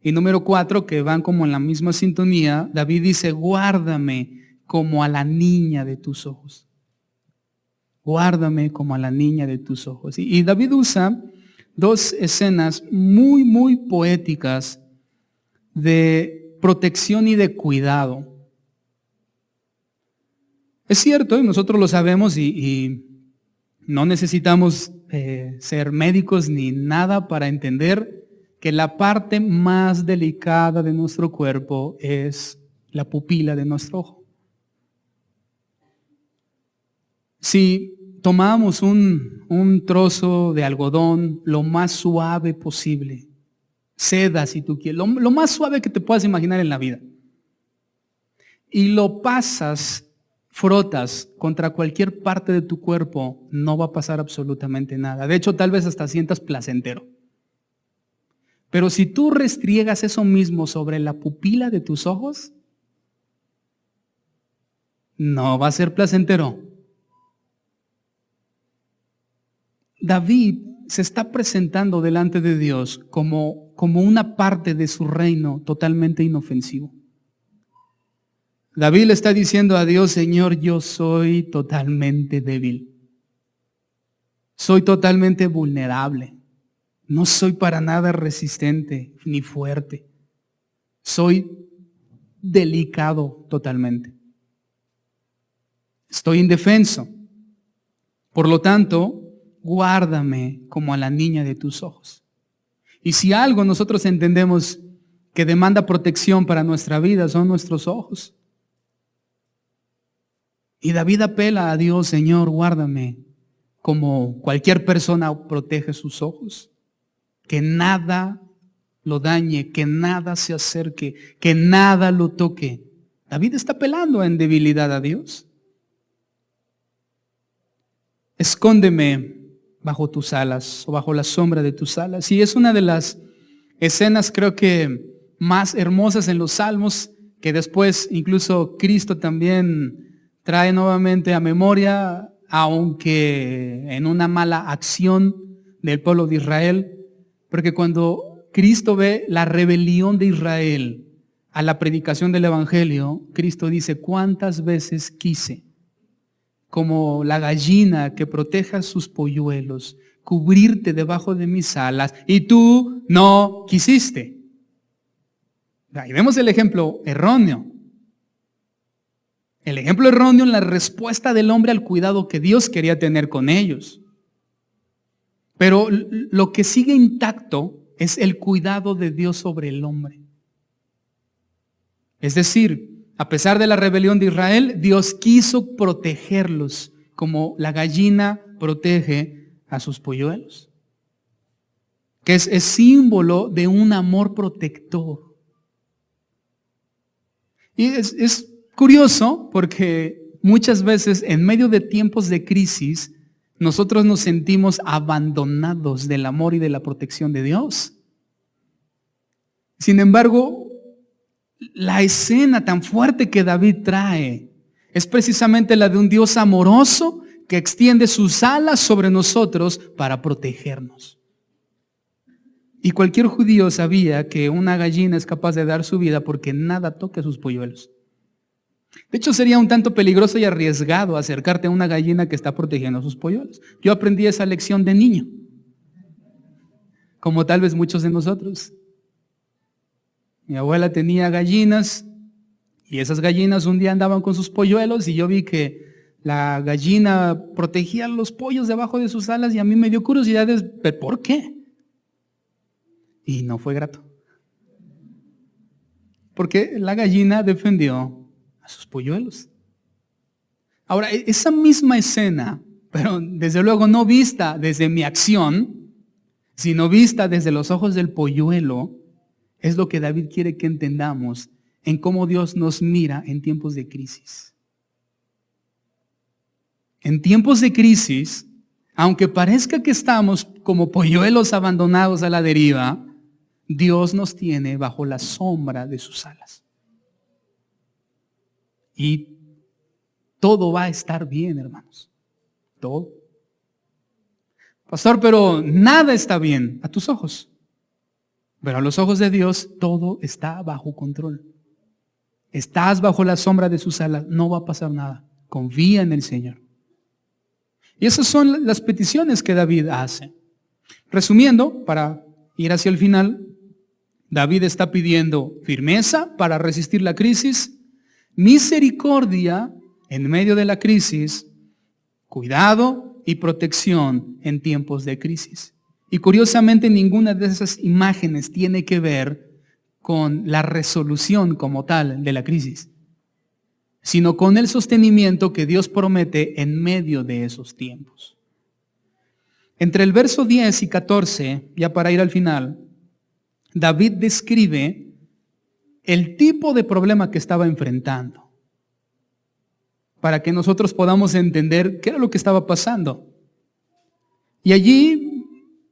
y número 4, que van como en la misma sintonía, David dice, guárdame como a la niña de tus ojos. Guárdame como a la niña de tus ojos. Y David usa dos escenas muy, muy poéticas de protección y de cuidado. Es cierto, y nosotros lo sabemos y no necesitamos ser médicos ni nada para entender que la parte más delicada de nuestro cuerpo es la pupila de nuestro ojo. Si tomamos un trozo de algodón lo más suave posible, seda si tú quieres, lo más suave que te puedas imaginar en la vida, y lo pasas, frotas contra cualquier parte de tu cuerpo, no va a pasar absolutamente nada. De hecho, tal vez hasta sientas placentero. Pero si tú restriegas eso mismo sobre la pupila de tus ojos, no va a ser placentero. David se está presentando delante de Dios como una parte de su reino totalmente inofensivo. David le está diciendo a Dios, Señor, yo soy totalmente débil. Soy totalmente vulnerable. No soy para nada resistente ni fuerte. Soy delicado totalmente. Estoy indefenso. Por lo tanto, guárdame como a la niña de tus ojos. Y si algo nosotros entendemos que demanda protección para nuestra vida, son nuestros ojos. Y David apela a Dios, Señor, guárdame como cualquier persona protege sus ojos. Que nada lo dañe, que nada se acerque, que nada lo toque. David está apelando en debilidad a Dios. Escóndeme bajo tus alas o bajo la sombra de tus alas. Y es una de las escenas, creo que más hermosas en los Salmos, que después incluso Cristo también trae nuevamente a memoria, aunque en una mala acción del pueblo de Israel, porque cuando Cristo ve la rebelión de Israel a la predicación del Evangelio, Cristo dice, ¿cuántas veces quise, como la gallina que proteja sus polluelos, cubrirte debajo de mis alas, y tú no quisiste? Ahí vemos el ejemplo erróneo. El ejemplo erróneo en la respuesta del hombre al cuidado que Dios quería tener con ellos. Pero lo que sigue intacto es el cuidado de Dios sobre el hombre. Es decir, a pesar de la rebelión de Israel, Dios quiso protegerlos como la gallina protege a sus polluelos, que es símbolo de un amor protector. Y es curioso porque muchas veces en medio de tiempos de crisis nosotros nos sentimos abandonados del amor y de la protección de Dios. Sin embargo, la escena tan fuerte que David trae es precisamente la de un Dios amoroso que extiende sus alas sobre nosotros para protegernos. Y cualquier judío sabía que una gallina es capaz de dar su vida porque nada toca sus polluelos. De hecho, sería un tanto peligroso y arriesgado acercarte a una gallina que está protegiendo a sus polluelos. Yo aprendí esa lección de niño, como tal vez muchos de nosotros. Mi abuela tenía gallinas y esas gallinas un día andaban con sus polluelos y yo vi que la gallina protegía los pollos debajo de sus alas y a mí me dio curiosidad de ¿por qué? Y no fue grato. Porque la gallina defendió a sus polluelos. Ahora, esa misma escena, pero desde luego no vista desde mi acción, sino vista desde los ojos del polluelo, es lo que David quiere que entendamos en cómo Dios nos mira en tiempos de crisis. En tiempos de crisis, aunque parezca que estamos como polluelos abandonados a la deriva, Dios nos tiene bajo la sombra de sus alas. Y todo va a estar bien, hermanos. Todo. Pastor, pero nada está bien a tus ojos. Pero a los ojos de Dios todo está bajo control. Estás bajo la sombra de sus alas, no va a pasar nada. Confía en el Señor. Y esas son las peticiones que David hace. Resumiendo, para ir hacia el final, David está pidiendo firmeza para resistir la crisis, misericordia en medio de la crisis, cuidado y protección en tiempos de crisis. Y curiosamente ninguna de esas imágenes tiene que ver con la resolución como tal de la crisis, sino con el sostenimiento que Dios promete en medio de esos tiempos. Entre el verso 10 y 14, ya para ir al final, David describe el tipo de problema que estaba enfrentando, para que nosotros podamos entender qué era lo que estaba pasando. Y allí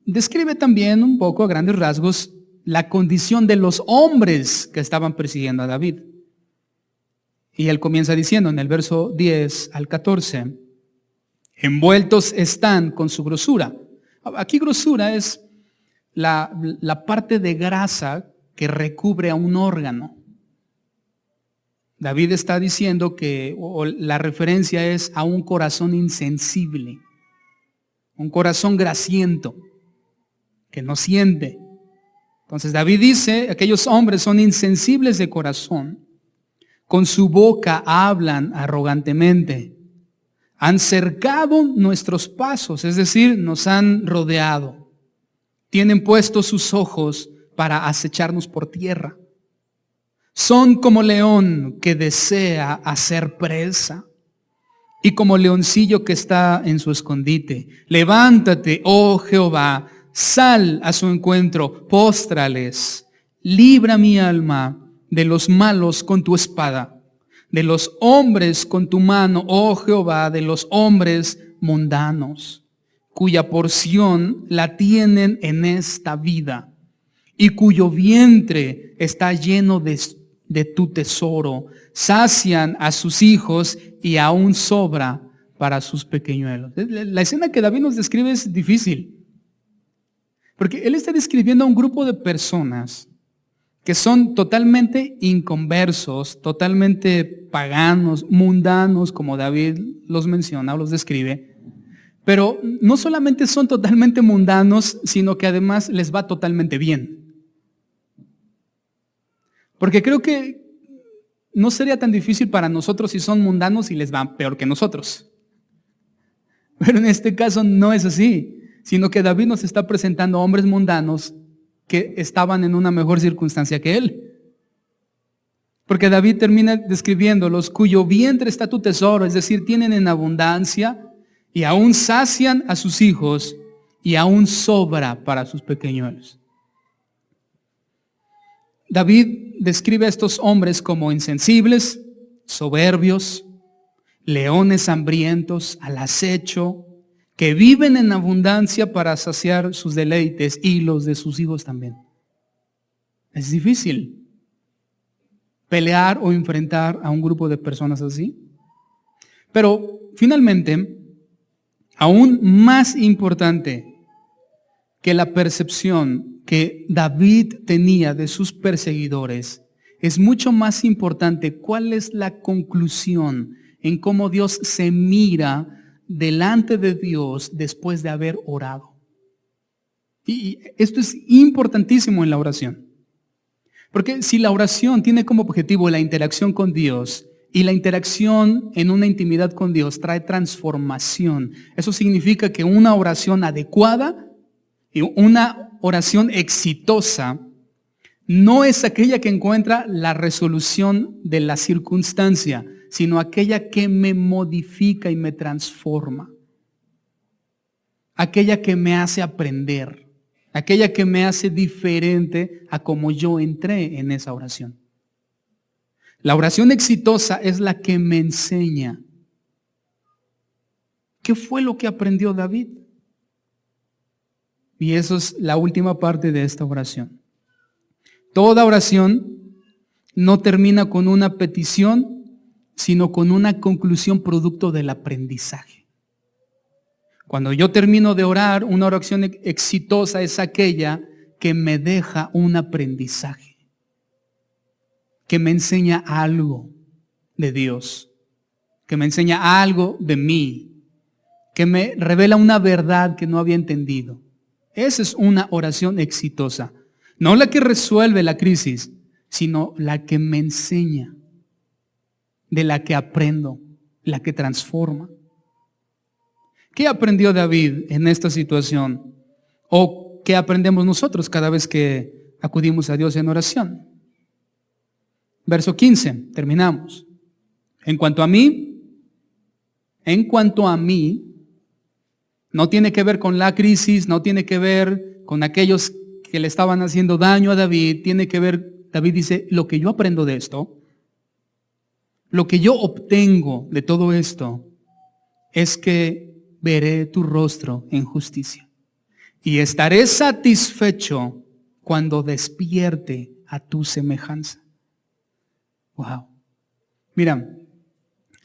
describe también un poco a grandes rasgos la condición de los hombres que estaban persiguiendo a David. Y él comienza diciendo en el verso 10 al 14, envueltos están con su grosura. Aquí grosura es la parte de grasa que recubre a un órgano. David está diciendo que la referencia es a un corazón insensible, un corazón grasiento, que no siente. Entonces David dice, aquellos hombres son insensibles de corazón, con su boca hablan arrogantemente, han cercado nuestros pasos, es decir, nos han rodeado, tienen puestos sus ojos para acecharnos por tierra. Son como león que desea hacer presa y como leoncillo que está en su escondite. Levántate, oh Jehová, sal a su encuentro, póstrales, libra mi alma de los malos con tu espada, de los hombres con tu mano, oh Jehová, de los hombres mundanos, cuya porción la tienen en esta vida y cuyo vientre está lleno de tu tesoro. Sacian a sus hijos y aún sobra para sus pequeñuelos. La escena que David nos describe es difícil, porque él está describiendo a un grupo de personas que son totalmente inconversos, totalmente paganos, mundanos, como David los menciona o los describe, pero no solamente son totalmente mundanos, sino que además les va totalmente bien. Porque creo que no sería tan difícil para nosotros si son mundanos y les va peor que nosotros. Pero en este caso no es así, sino que David nos está presentando a hombres mundanos que estaban en una mejor circunstancia que él. Porque David termina describiéndolos, cuyo vientre está tu tesoro, es decir, tienen en abundancia y aún sacian a sus hijos y aún sobra para sus pequeñuelos. David describe a estos hombres como insensibles, soberbios, leones hambrientos, al acecho, que viven en abundancia para saciar sus deleites y los de sus hijos también. Es difícil pelear o enfrentar a un grupo de personas así. Pero finalmente, aún más importante que la percepción que David tenía de sus perseguidores, es mucho más importante cuál es la conclusión en cómo Dios se mira delante de Dios después de haber orado. Y esto es importantísimo en la oración. Porque si la oración tiene como objetivo la interacción con Dios, y la interacción en una intimidad con Dios trae transformación, eso significa que una oración adecuada y una oración exitosa no es aquella que encuentra la resolución de la circunstancia, sino aquella que me modifica y me transforma. Aquella que me hace aprender, aquella que me hace diferente a como yo entré en esa oración. La oración exitosa es la que me enseña. ¿Qué fue lo que aprendió David? Y eso es la última parte de esta oración. Toda oración no termina con una petición, sino con una conclusión producto del aprendizaje. Cuando yo termino de orar, una oración exitosa es aquella que me deja un aprendizaje, que me enseña algo de Dios, que me enseña algo de mí, que me revela una verdad que no había entendido. Esa es una oración exitosa. No la que resuelve la crisis, sino la que me enseña, de la que aprendo, la que transforma. ¿Qué aprendió David en esta situación? ¿O qué aprendemos nosotros cada vez que acudimos a Dios en oración? Verso 15, terminamos. En cuanto a mí, no tiene que ver con la crisis, no tiene que ver con aquellos que le estaban haciendo daño a David, tiene que ver, David dice, lo que yo aprendo de esto, lo que yo obtengo de todo esto, es que veré tu rostro en justicia y estaré satisfecho cuando despierte a tu semejanza. Wow. Mira,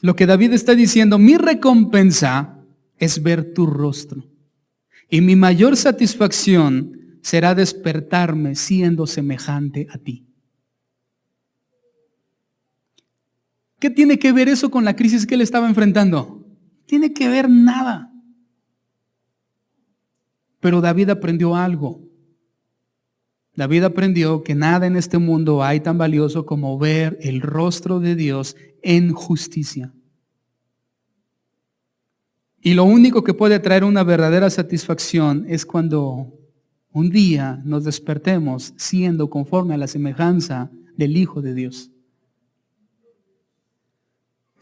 lo que David está diciendo, mi recompensa es ver tu rostro y mi mayor satisfacción será despertarme siendo semejante a ti. ¿Qué tiene que ver eso con la crisis que él estaba enfrentando? Tiene que ver nada. Pero David aprendió algo. David aprendió que nada en este mundo hay tan valioso como ver el rostro de Dios en justicia. Y lo único que puede traer una verdadera satisfacción es cuando un día nos despertemos siendo conforme a la semejanza del Hijo de Dios.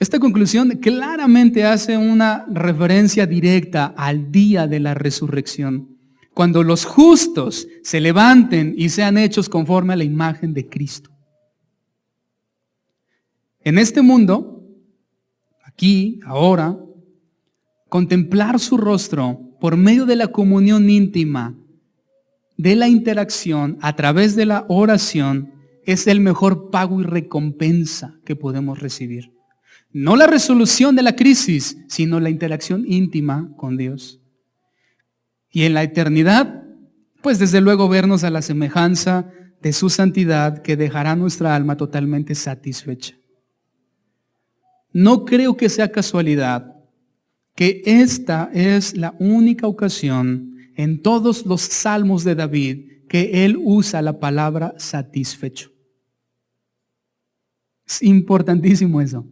Esta conclusión claramente hace una referencia directa al día de la resurrección, cuando los justos se levanten y sean hechos conforme a la imagen de Cristo. En este mundo, aquí, ahora, contemplar su rostro por medio de la comunión íntima, de la interacción a través de la oración, es el mejor pago y recompensa que podemos recibir. No la resolución de la crisis, sino la interacción íntima con Dios. Y en la eternidad, pues desde luego vernos a la semejanza de su santidad que dejará nuestra alma totalmente satisfecha. No creo que sea casualidad que esta es la única ocasión en todos los salmos de David que él usa la palabra satisfecho. Es importantísimo eso.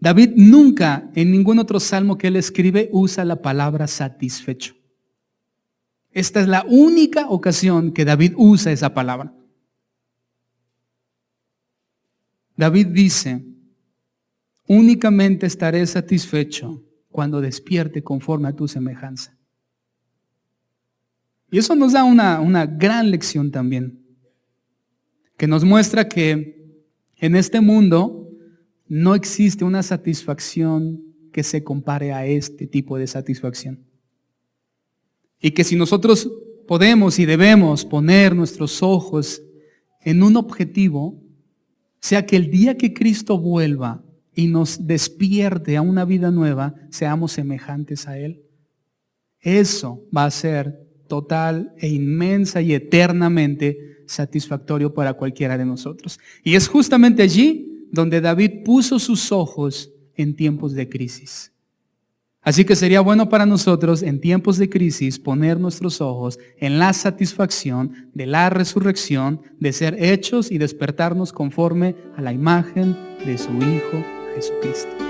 David nunca en ningún otro salmo que él escribe usa la palabra satisfecho. Esta es la única ocasión que David usa esa palabra. David dice, únicamente estaré satisfecho cuando despierte conforme a tu semejanza. Y eso nos da una gran lección también, que nos muestra que en este mundo no existe una satisfacción que se compare a este tipo de satisfacción. Y que si nosotros podemos y debemos poner nuestros ojos en un objetivo, sea que el día que Cristo vuelva y nos despierte a una vida nueva, seamos semejantes a Él. Eso va a ser total e inmensa y eternamente satisfactorio para cualquiera de nosotros. Y es justamente allí donde David puso sus ojos en tiempos de crisis. Así que sería bueno para nosotros en tiempos de crisis poner nuestros ojos en la satisfacción de la resurrección, de ser hechos y despertarnos conforme a la imagen de su Hijo Jesucristo.